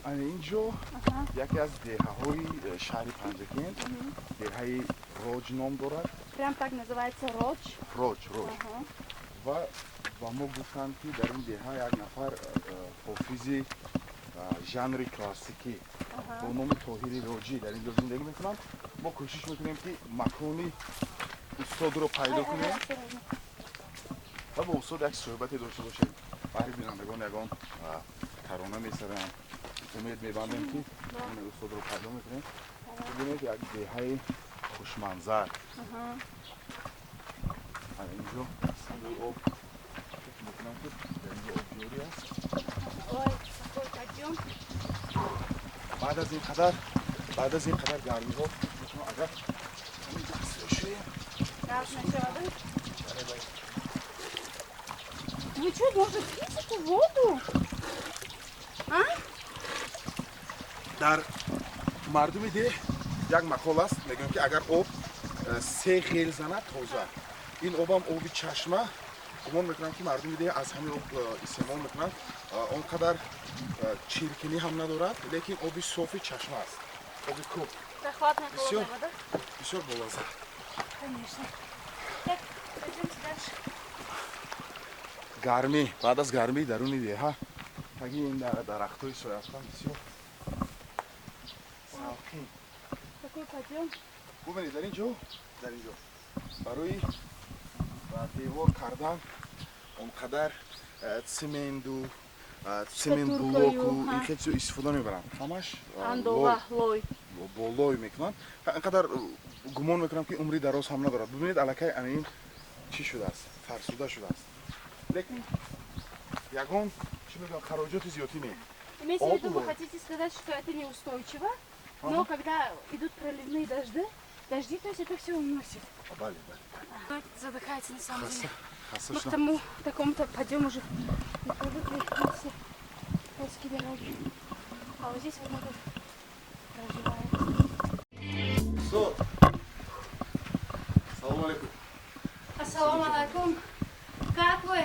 اینجا یکی از دهه‌های شهر پنجکین دهه روج نام دارد. Прям так называется Родж. روج و ما گفتند که در این دهه یک نفر حافظ ژانر کلاسیکی با نام طاهر روجی در اینجا زندگی میکنند. ما کوشش میکنیم که مکانی استاد رو پیدا کنیم و با استاد یک صحبتی داشته باشیم. برای بینندگان یگان ترانه میسرن. امید میبندیم که این استاد رو پیدا میکنیم. ببینید یک دهه خوشمنظر. اینجا سنگ آب فکر میکنم که در اینجا آب جاری است. بعد از این قدر گرمی ها میتونم اگر اینجا بسیار شویم. Вы что, даже пить эту воду? А? در مردم ده یک مقال است میگن که اگر آب 3 خیل زند تازه. این آب هم آب چشمه. گمان میکنم که مردم ده از همین آب استعمال میکنند. آنقدر چرکنی هم ندارد لیکن آب صافی چشمه است. آب کوب. بسیار بامزه. Конечно. Так, пойдемте дальше. گرمی بعد از گرمی درون دیه تگی این درختای سویفتان بسیار ساکن. Какой подъем? ببینید در اینجا برای دیوار کردن اونقدر سمنت بلوک و این خیلی چیز استفاده میبرن. همش لوی. با لوی میکنن. اینقدر گمان میکنم که عمری دراز هم ندارد. ببینید الکی این چی شده است؟ فرسوده شده است. لیکن ягон чӣ мегӯям хароҷоти зиёдӣ не. Имеете в виду, вы хотите сказать, что это неустойчиво, но когда идут проливные дожди, то есть это все уносит. Задыхается на самом деле. Мы к тому такому-то подъему уже не привыкли на все польские дороги. А вот здесь вот мы тут проживаем. Салам алейкум. Ассаламу алейкум. Как вы?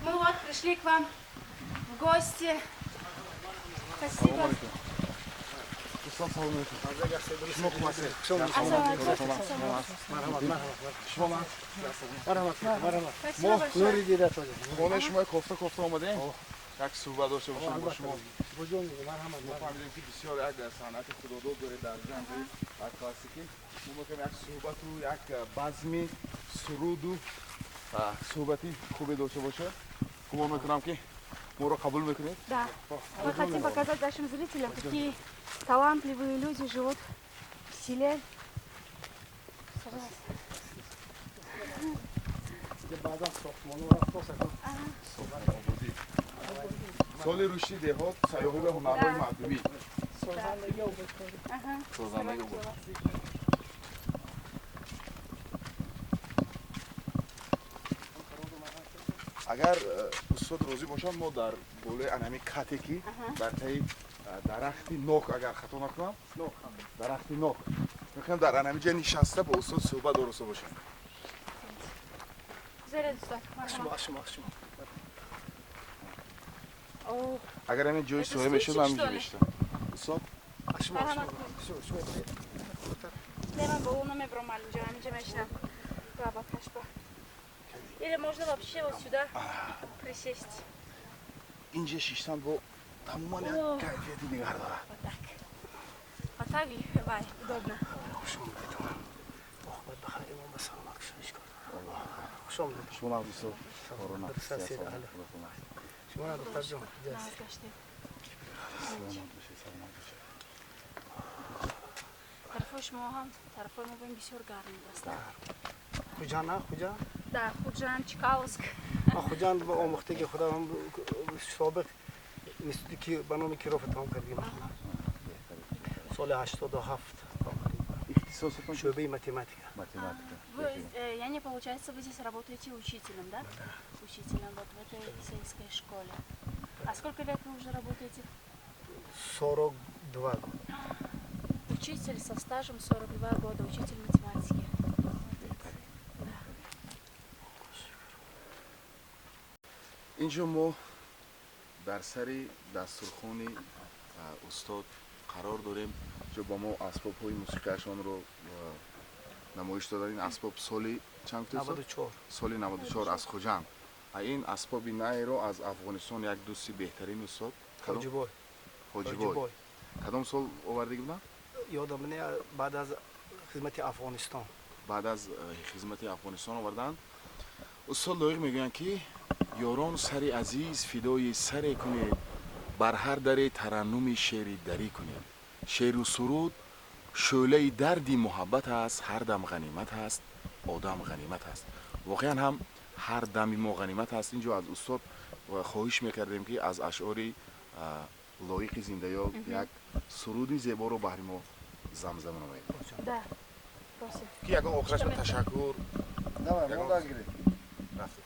Мы вот пришли к вам в гости. Спасибо. خانه شما کوفته آمدیم. یک صحبت داشته باشم با شما. ما فهمیدیم که بسیار یک صنعت خودآداب دارید در ژانر کلاسیکی. ما می‌خوایم یک صحبت و یک بزمی سرود و صحبتی خوبی داشته باشه. گمان میکنم که ما رو قبول میکنید. Да. Мы хотим показать нашим зрителям, какие талантливые люди живут в селе. سال رشدی دهات سیاحی و هنرهای مردمی. سازندگی بود. اگر استاد راضی باشن ما در بالای انمی کاتکی در تای درختی نوک اگر خطا نکنم درختی نوک میخوایم در انمی جای نشسته با استاد صحبت درسته باشیم. اگر همین جای صحبت میشد من اینجا بیشتم. استاد Или можно вообще вот сюда присесть. اینجا شیشتن با تماما یک کیفیتی دیگر داره. Вот так. Вот так легко, удобно. شما نبودید کرونا طرفش ما هم طرفای ما بسیار گرم است. کجا؟ Да, Худжан, Чкаловск. خوجان با آموختگی خدا هم سابق اینستیتوتی به نام کیروف تمام کردیم. سال 87 اختصاصتون شعبه математика. Яня, получается, вы здесь работаете учителем, да? Учителем вот в этой сельской школе. А сколько лет вы уже работаете? 42 года. Учитель со стажем 42 года, учитель математики. اینجا ما در дар сари дастурхони устод қарор дорем ҷо ба мо асбобҳои мусиқиашонро намоиш доданд. Ин асбоб соли чанд гуфтед? 94. соли 94 аз Хуҷанд. Ин асбоби наеро аз Афғонистон як дӯсти беҳтарин устод Ҳоҷибой. ҳоҷибой кадом сол овардаги буданд? Ёдам не баъд аз хизмати Афғонистон. баъд аз хизмати Афғонистон оварданд. устод лоиқ мегӯянд ки ёрон сари азиз фидои саре кунед, бар ҳар даре тараннуми шери дарӣ кунед. шеру суруд шӯълаи дарди муҳаббат аст, ҳар дам ғанимат аст, одам ғанимат аст. воқеан ҳам ҳар дами мо ғанимат аст. инҷо аз устод хоҳиш мекардем ки аз ашъори лоиқи зиндаёб як суруди зеборо баҳри мо замзама намоед. Да, просим. ки ягон охираш ба ташаккур Давай, молода гири. рафтем.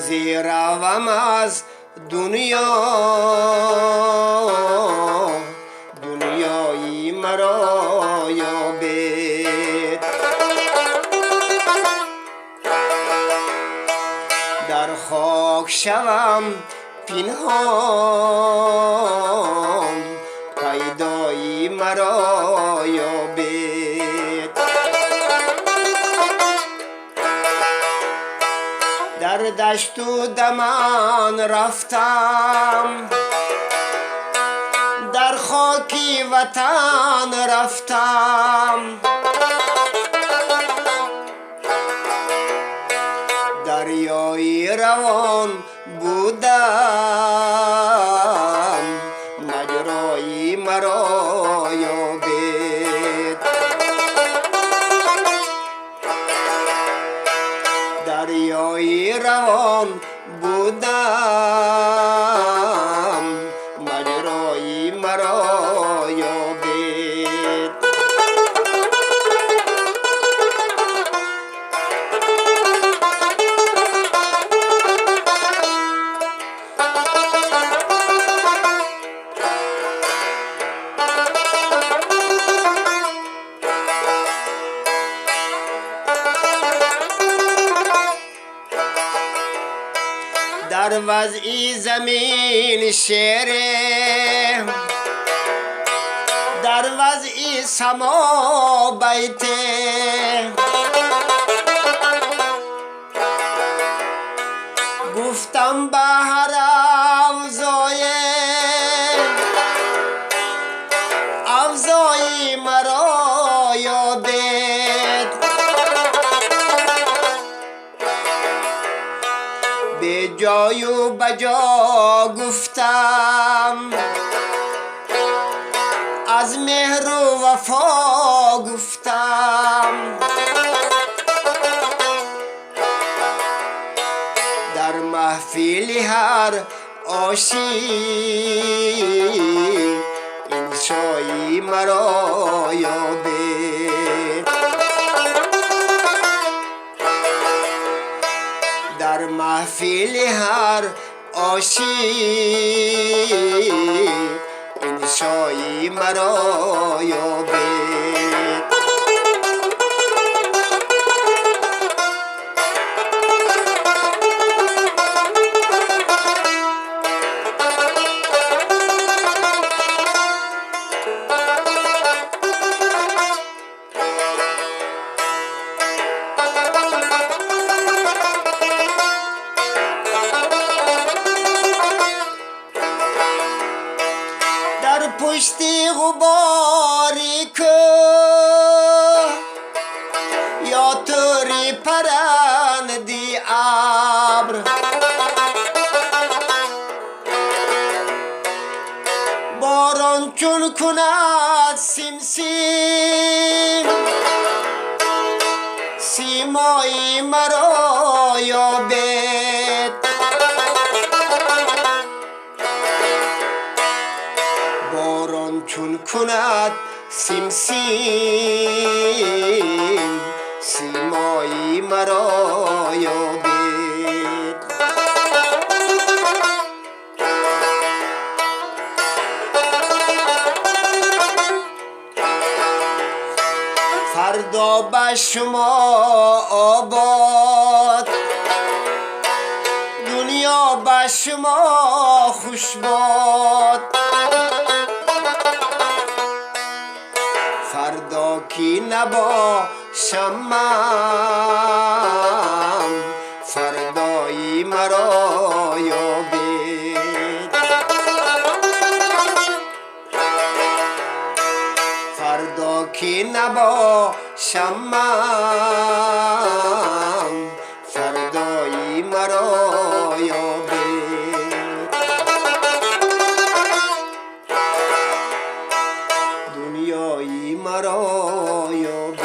روزی روم از دنیا دنیایی مرا یابید در خاک شوم پنهان پیدایی مرا یابید در دشت و دمن رفتم در خاکی وطن رفتم دریایی روان بودم مجرایی مرا یابید دریایی روان بودم مجرایی مرا یابید در وضعی زمین شعره در وضعی سما بیته گفتم به هر افزای مرا یابید به جای و بجا گفتم از مهر و وفا گفتم در محفل هر عاشق انشایی مرا یابید در محفل هر عاشق انشایی مرا یابید در پشت غباری که یا توری پرندی ابر باران چون کند سیم سیم سیمایی مرا یابد کند سیم سیم سیمایی مرا یابید فردا به شما آباد دنیا به شما خوش باد فردا کی نباشم من فردایی مرا یابید فردا کی نباشم من فردایی مرا یابید دنیایی مرا یابید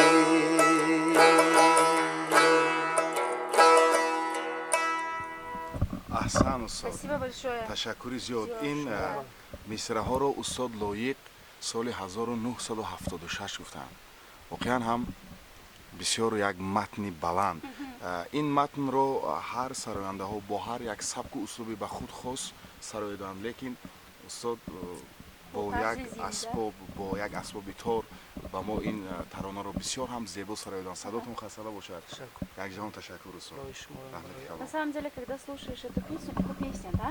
احسن استاد Спасибо большое. ташаккури зиёд ин мисраҳоро устод лоиқ соли 1976 гуфтанд воқеан ҳам бисёр як матни баланд ин матнро ҳар сарояндаҳо бо ҳар як сабку услуби ба худ хос сароиданд лекин устод бо як асбоби тор ба мо ин таронаро бисёр ҳам зебо сароиданд садотон хастада бошад якҷаҳон ташаккур устод На самом деле, когда слушаешь эту песню, да,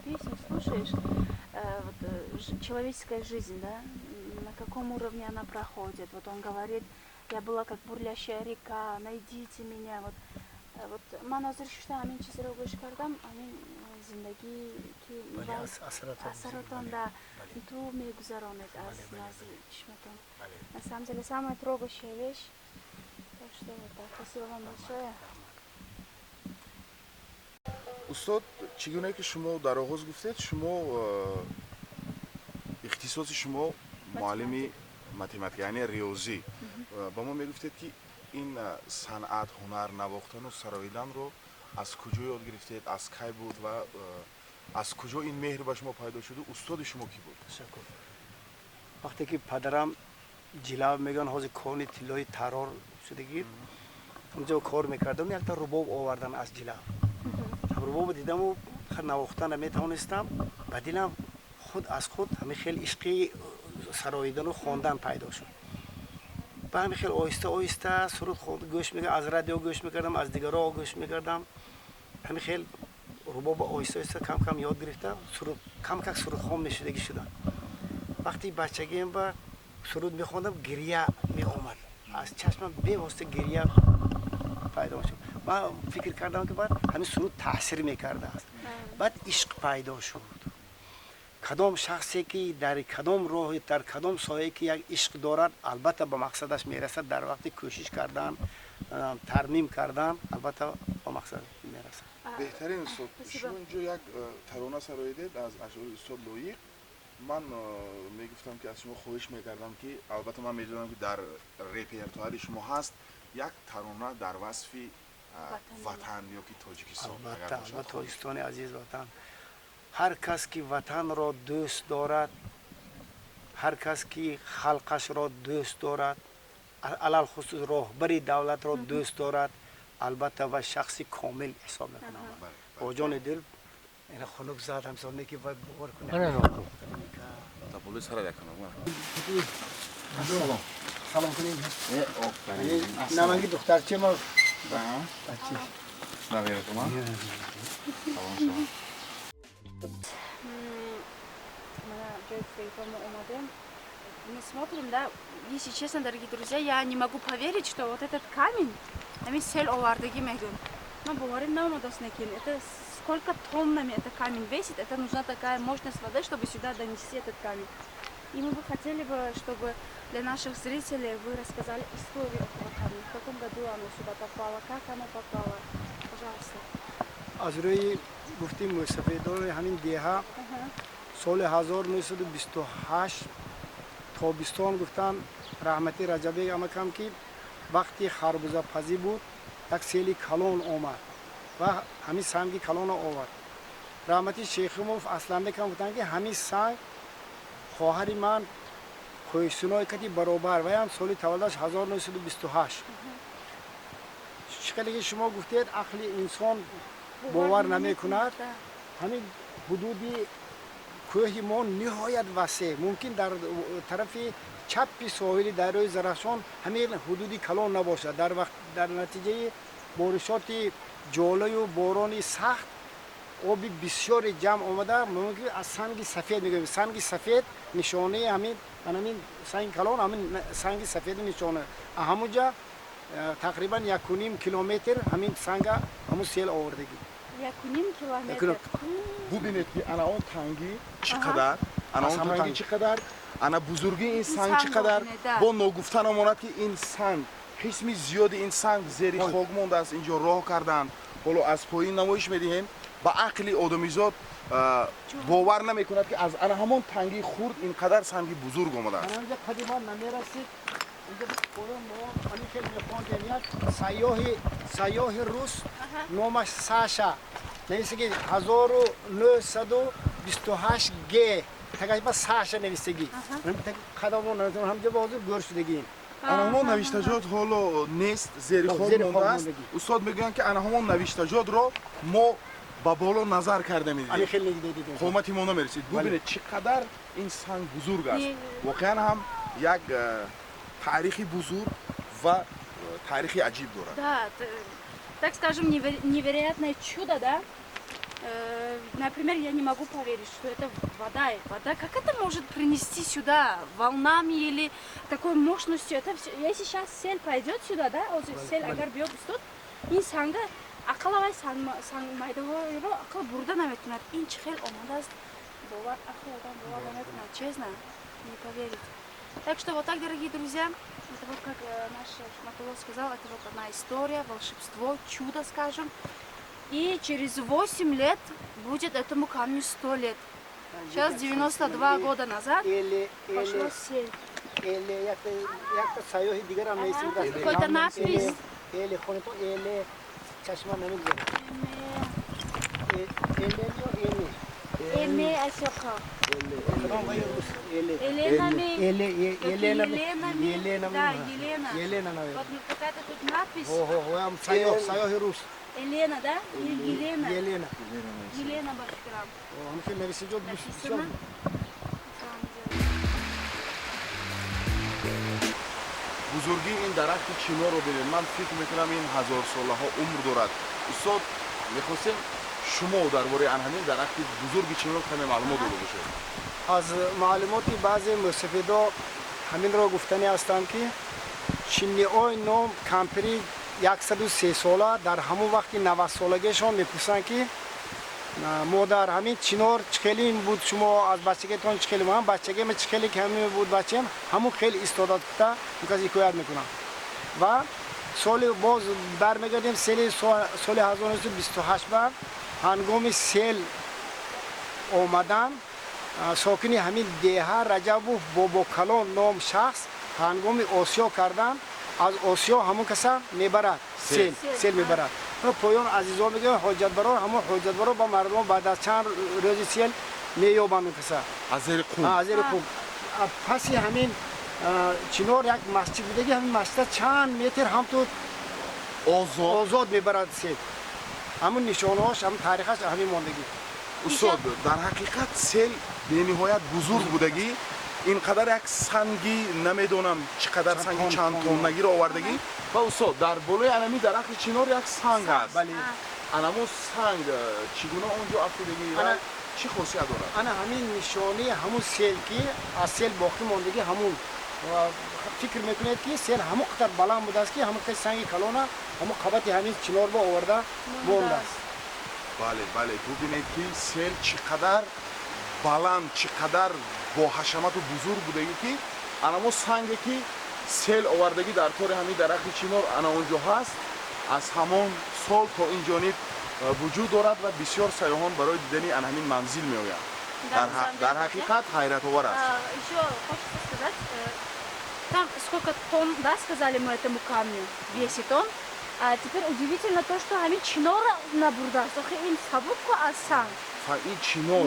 песню слушаешь, человеческая жизнь, да, на каком уровне она проходит. Вот он говорит, я была как бурлящая река, найдите меня. Вот маназир шушта амин чизро гушкардам, амин зиндаги ки асаратон да ту мегузаронет аз нази чишматон. На самом деле самая трогающая вещь. Так что вот так. Спасибо вам большое. устод чӣ гуне ки шумо дар оғоз гуфтед шумо ихтисоси шумо муаллими математика яъне риёзӣ ба мо мегуфтед ки ин санъат ҳунар навохтану сароиданро аз куҷо ёд гирифтед аз кай буд ва аз куҷо ин меҳр ба шумо пайдо шуду устоди шумо кӣ буд вақте ки падарам ҷилав мегӯянд ҳозир кони тиллои тарор шудагӣ онҷо кор мекардам якта рубоб овардан аз ҷилав рубоб дидаму навохта наметавонистам ба дилам худ аз худ ҳамин хел ишқи сароидану хондан пайдо шуд ба ҳамин хел оҳиста оҳиста суруд гӯш мекардам аз радио гӯш мекардам аз дигароҳо гӯш мекардам ҳамин хел рубоб оҳиста оҳиста кам кам ёд гирифта суруд камкак сурудхон мешудагӣ шудам вақти бачагием ба суруд мехондам гирья меомад аз чашмам бевосита гирья пайдо шуд ман фикр кардам ки баъд ҳамин суруд таъсир мекардааст баъд ишқ пайдо шуд кадом шахсе ки дар кадом роҳи дар кадом соҳае ки як ишқ дорад албатта ба мақсадаш мерасад дар вақти кӯшиш кардан тармим кардан албатта ба мақсад мерасад беҳтарин устод шумо инҷо як тарона сароидед аз ашъори устод лоиқ ман мегуфтам ки аз шумо хоҳиш мекардам ки албатта ман медонам ки дар репертуари шумо ҳаст як тарона дар васфи ватан ё ки тоҷикистон албатта тоҷикистони азиз ватан ҳар кас ки ватанро дӯст дорад ҳар кас ки халқашро дӯст дорад алалхусус роҳбари давлатро дӯст дорад албатта ва шахси комил ҳисоб мекунам бо ҷони дил ина хунук зад ҳамсоне ки бояд бовар кунем салом кунем наманги духтарчема бачи Мы смотрим, да, если честно, дорогие друзья, я не могу поверить, что вот этот камень, мы говорим, это сколько тоннами этот камень весит, это нужна такая мощность воды, чтобы сюда донести этот камень. И мы бы хотели бы, чтобы для наших зрителей вы рассказали историю этого камня, в каком году оно сюда попало, как оно попало, пожалуйста. аз рӯи гуфтим мусафедони ҳамин деҳа соли 1928 тобистон гуфтан раҳмати раҷабек амакам ки вақти харбузапазӣ буд як сели калон омад ва ҳамин санги калонро овард раҳмати шейхимов асланбекам гуфтанд ки ҳамин санг хоҳари ман کوهستان‌های کتی برابر و هم سال تولدش 1928 شکلی که شما گفتید عقل انسان باور نمی‌کند همین حدودی کوه ما نهایت وسیع ممکن در طرف چپ ساحل دریای زرافشان همین حدودی کلان نباشد در نتیجه بارشات جالای و باران سخت آبی بسیار جمع آمده ممکن از سنگ سفید میگویم سنگ سفید نشانه همین سنگ کلان همین سنگ سفید نشانه همونجا تقریبا 1.5 کیلومتر همین سنگ همون سیل آوردگی 1.5 کیلومتر ببینید که انا اون تنگی چقدر انا اون تنگی چقدر انا بزرگی این سنگ چقدر با نگفتن امانت که این سنگ قسمی زیادی این سنگ زیر خاک مونده است اینجا راه کردن حالا از پایین نمایش میدیم با عقل آدمیزاد باور نمیکند که از انا همون تنگی خورد اینقدر سنگی بزرگ اومده است اینجا قدیما نمیرسید اینجا قرآن ما همین که میخواند سیاه روس نامش ساشا نویسه که 1928 گ تقریبا ساشا نویسگی خدامون همجا با حضور گور شدگی انا همون نوشتجات حالا نیست زیر خاک مونده است استاد میگن که انا همون نوشتجات رو ما با بالا نظر کرده میدید قومتی ما نمیرسید ببینید چقدر این سنگ بزرگ است واقعا هم یک تاریخی بزرگ و تاریخی عجیب دارد Да, так скажем, невероятное чудо, да? Например, я не могу поверить, что это вода. Вода, как это может принести сюда волнами или такой мощностью? Это все, если сейчас сель пойдет сюда, да, вот сель агар бьет тут, инсанга акалавай санмайдавайро акал бурда наметнат. Ин чихел омадас, бовар ахелдан бовар наметнат, честно, не поверить. Так что вот так, дорогие друзья, это вот как наш шахматолог сказал, это вот одна история, волшебство, чудо, скажем. И через 8 лет будет этому камню 100 лет. Сейчас 92 года назад пошло сель. Какой-то надпись. Эме асёка. Елена. Да, Елена. Вот какая-то тут надпись. سیاه روس Елена, да? Елена. Елена. Елена Башкирам. همون نویسنجات بسیار Написано. بزرگی این درخت چینار رو ببینید من فکر میکنم این هزار ساله ها عمر دارد استاد میخواستیم شما درباره همین درخت بزرگ چینار کمی معلومات داده باشید از معلوماتی بعضی مستفیدا همین را گفتنی هستند که چینی‌های نام کمپری 103 ساله در همون وقتی 90 سالگیشان میپرسند که مادر همین چینار چخیلی بود شما از بچگیتون چخیلی من بچگی من چخیلی که همین بود بچم همون خیلی استعداد کتا میگه حکایت میکنم و سال باز برمیگردیم سال 1928 بعد هنگام سیل آمدن ساکنی همین دیه رجب و بابا کلان نام شخص هنگام آسیا کردن از آسیا همون کسا میبرد سیل میبرد پایان عزیزان میگه حاجت برار همون حاجت برار با مردم بعد از چند روز سیل مییابند کسا از زیر کوه پس همین چینار یک مسجد بوده که همین مسجد چند متر هم تو آزاد میبرد سیل همون نشانهاش همون تاریخش همین ماندگی استاد در حقیقت سیل به نهایت بزرگ بودگی اینقدر یک سنگی نمیدونم چقدر سنگی چند تونگی رو آوردگی و استاد در بالای انمی درخت چینار یک سنگ هست بله انمو سنگ چگونه اونجا افتادگی و چی خاصیت دارد انا همین نشانه همون سیل که از سیل باقی ماندگی همون فکر میکنید که سیل همون قدر بلند بوده است که همون که سنگ کلانه همون قبط همین چینار با آورده مونده است بله ببینید که سیل چقدر بلند چقدر با حشمت و بزرگ بودگی که انمو سنگی که سیل آوردگی در طور همین درخت چینار انا اونجا هست از همان سال تا این جانب وجود دارد و بسیار سیاحان برای دیدن همین منزل می آیند در حقیقت حیرت آور است Еще хочется сказать, там сколько тонн, да, сказали мы этому камню, весит он. А теперь удивительно то, что они чинора на бурдасах им сабуку асан. این چینور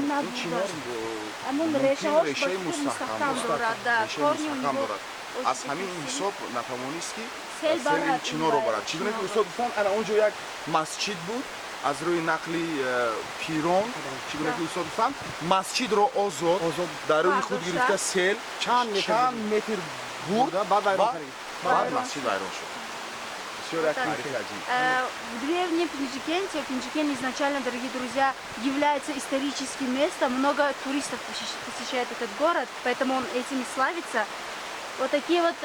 همون ممکن ریشه‌هاش ریشه بسیار مستحکم دارد. ده. ریشه کورنی مستحکم اونجا دارد از همین حساب نتوانست که سیل سیل برد چینور رو برد چگونه که استاد گفتن انا اونجا یک مسجد بود از روی نقلی پیران چگونه که استاد گفتن مسجد رو آزاد در روی خود گرفته سیل چند متر برد بعد مسجد ویران شد بسیار یک تاریخ عجیب В древнем Пинджикенте, Пинджикен изначально, дорогие друзья, является историческим местом. Много туристов посещает этот город, поэтому он этим и славится. Вот такие вот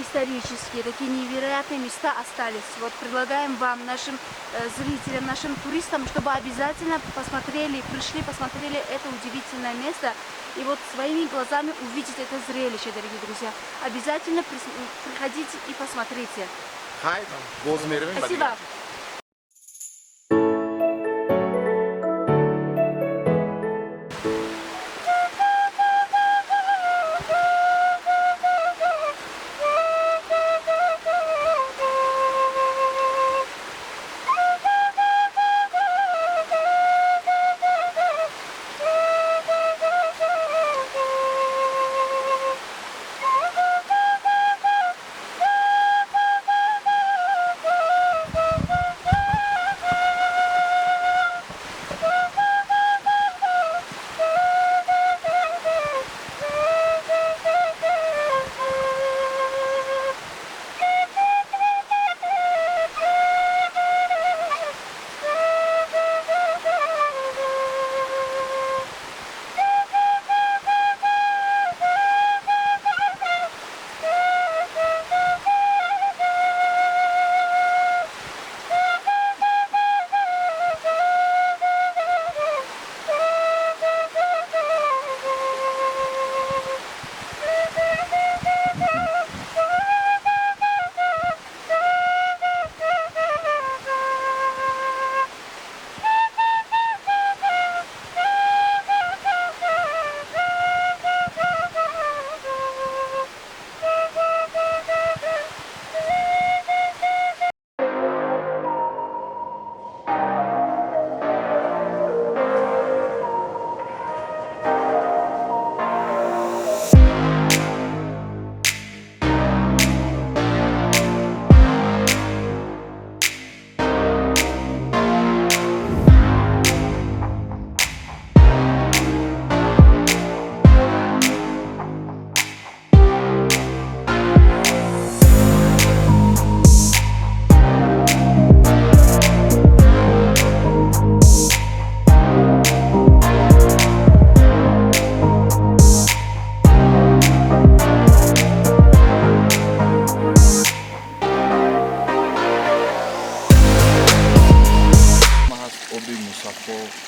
исторические, такие невероятные места остались. Вот предлагаем вам, нашим зрителям, нашим туристам, чтобы обязательно посмотрели, пришли, посмотрели это удивительное место. И вот своими глазами увидеть это зрелище, дорогие друзья. Обязательно приходите и посмотрите. خیر باز میرویم Спасибо.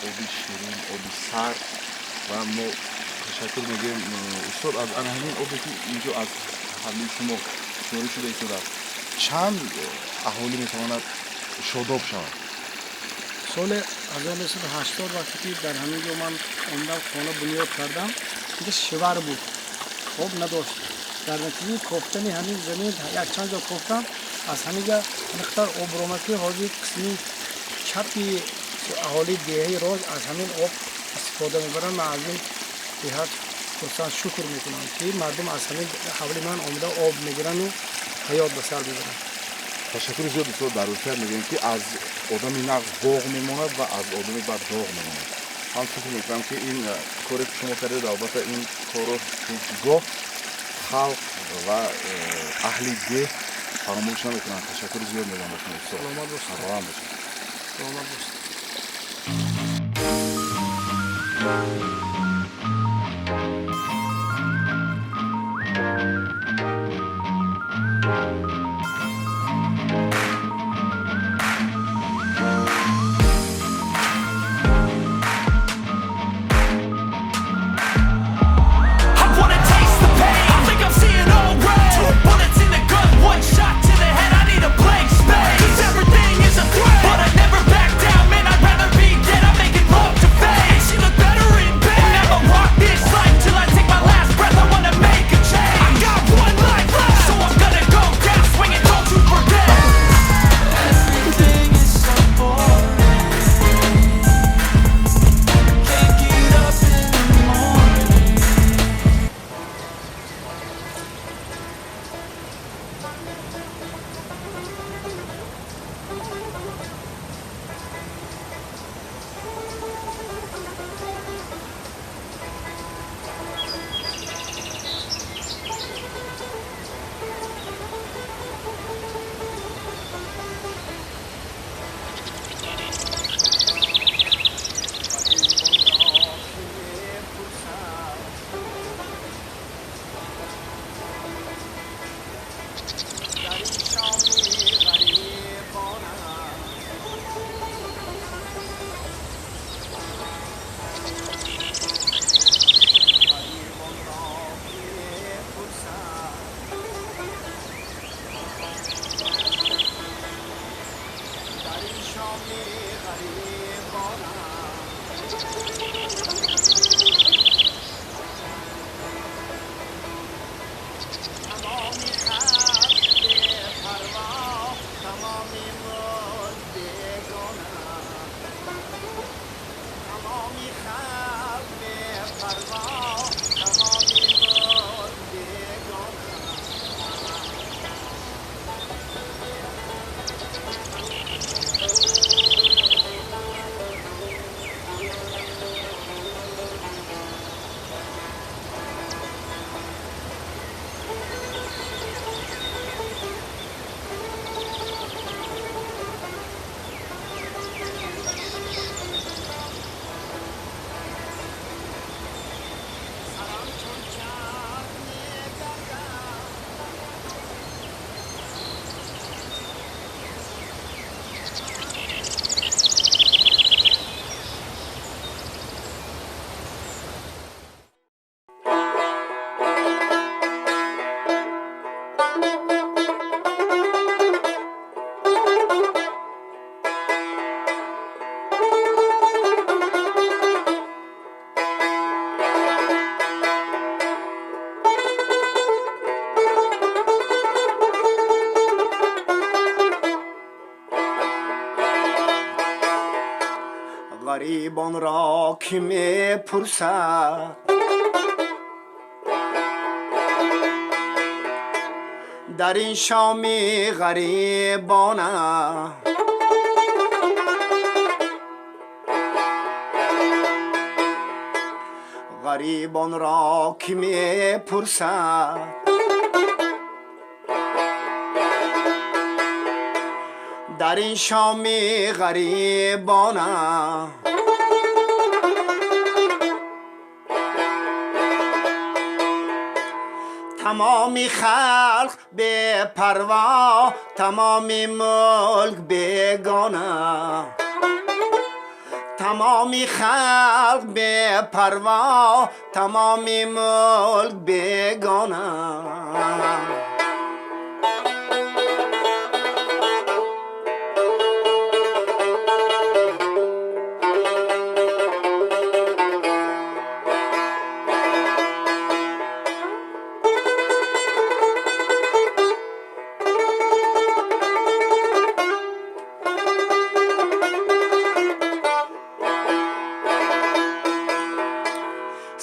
آبی شیرین آبی سرد و ما تشکر میگیم استاد از همین آبی که اینجا از حمله شما جاری شده است چند اهالی میتواند شاداب شود سال 1980 وقتی که در همین جا من اومدم خانه بنیاد کردم اینجا شور بود خوب نداشت در نتیجه کوفتن همین زمین یک چند جا کوفتم از همین جا مقدار آب رومتی حاضر قسمی چپی اهالی دهه راز از همین آب استفاده میبرن من از این دهات خصوصا شکر میکنم که مردم از همین حولی من آمده آب میگیرن و حیات به سر میبرن تشکر زیاد استاد در اونجا میگیم که از آدمی نقص باغ میماند و از آدمی بعد داغ میماند هم فکر میکنم که این کاری که شما کردید البته این کارو گفت خلق و اهل ده فراموش نمیکنن تشکر زیاد میگم استاد سلامت باشید سلام باشید سلامت باشید But I'd never back down, man, I'd rather be dead. I'm making love to fame. She looked better in bed. تمامی خلق به پروا تمامی ملک بیگانه غریبان را که می پرسد در این شامی غریبانه غریبان را که می پرسد در این شامی غریبانه تمامی خلق به پروا تمامی ملک بیگانه تمامی خلق به پروا تمامی ملک بیگانه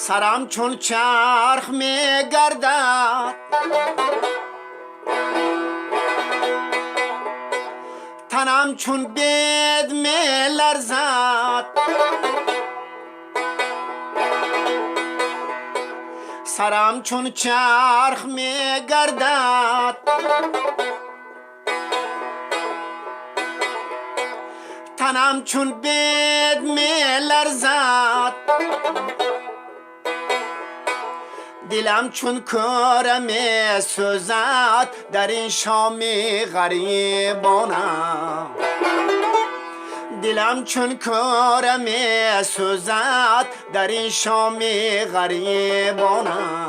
سرم چون چرخ می گردد تنم چون بید می لرزد سرم چون چرخ می گردد تنم چون بید می لرزد دلم چون کره می سوزد در این شامی غریبانه دلم چون کره می سوزد در این شامی غریبانه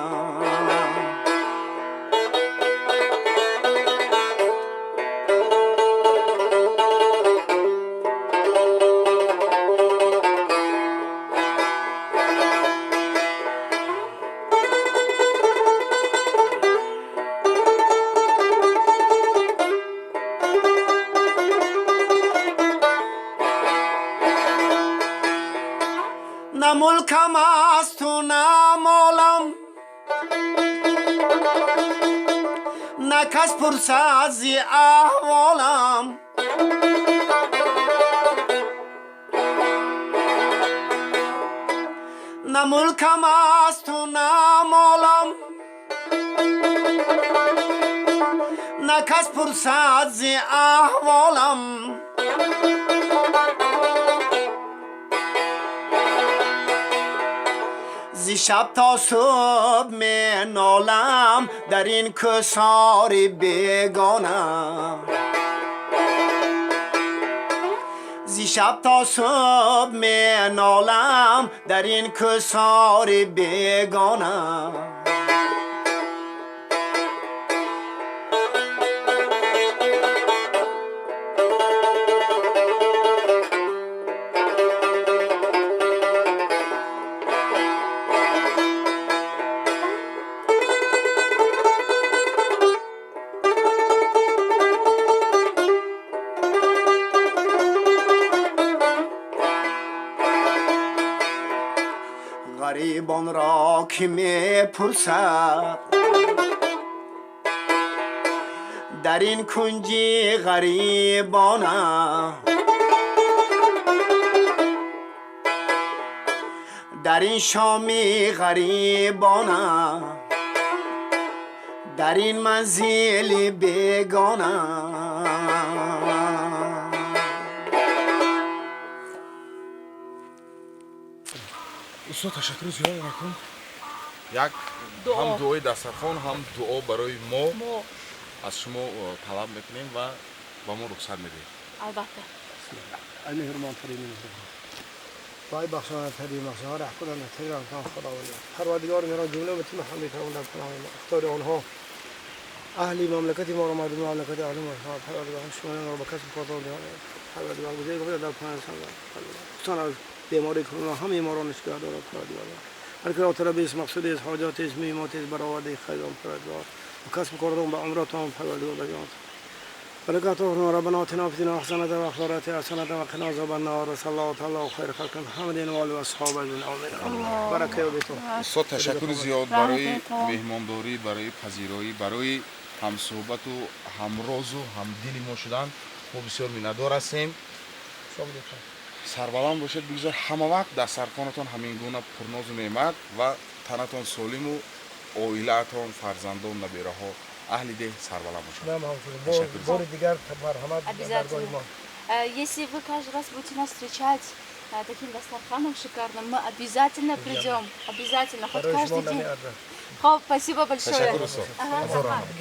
نه ملکم است و نه مالم نه کس پرسد زی احوالم نه ملکم است و نه مالم نه کس پرسد زی احوالم زی شب تا صبح می نالم در این کسار بیگانه زی شب تا صبح می نالم در این کسار بیگانه غریبان را که میپرسد در این کنجی غریبانه در این شامی غریبانه در این منزل بیگانه استاد تشکر زیاد نکن. یک دعا. هم دعای دسترخوان هم دعا برای ما мо از شما طلب میکنیم و با ما رخصت میدیم. албатта ای مهربان‌ترین مهربان وای بخشاینده‌ترین بخشنده رحم کننده‌ترین رحم‌کن خداوند پروردگار میران جمله امتی محمدی کرام در پناه ما اختار آنها اهلی مملکت ما را مردم مملکت اهل ما پروردگار شما ما را به کسب خاطر دهان پروردگار گزیده گفته در پناه خصوصا از بیماری کرونا همه ما را نگاه دار پروردگار هر که را طلب است مقصود است حاجات است میمات است برآورده خیران پروردگار و کسب کردن به عمرتان پروردگار بجات برکات ربنا آتنا فی الدنیا حسنة و فی الآخرة حسنة و قنا عذاب النار صلی الله تعالی خیر خلق محمد و آله و اصحابه اجمعین آمین برکه و بیتون استاد تشکر زیاد برای مهمانداری برای پذیرایی برای همصحبت و همراز و همدلی ما شدن ما بسیار میندار هستیم. سربلند باشد بگذار همه وقت دسترخوانتان همین گونه پرناز و نعمت و تنتان سالم و عائله‌تان فرزندان نبیره ها اهل ده سربلند باشد. بار دیگر مرحمت در درگاه Обязательно. ما Если вы каждый раз будете нас встречать таким дастарханом шикарным, мы обязательно придем. Обязательно. Хоть برای شما каждый день. نمی‌ارزد Хоп, спасибо большое. تشکر استاد. Ага, ага.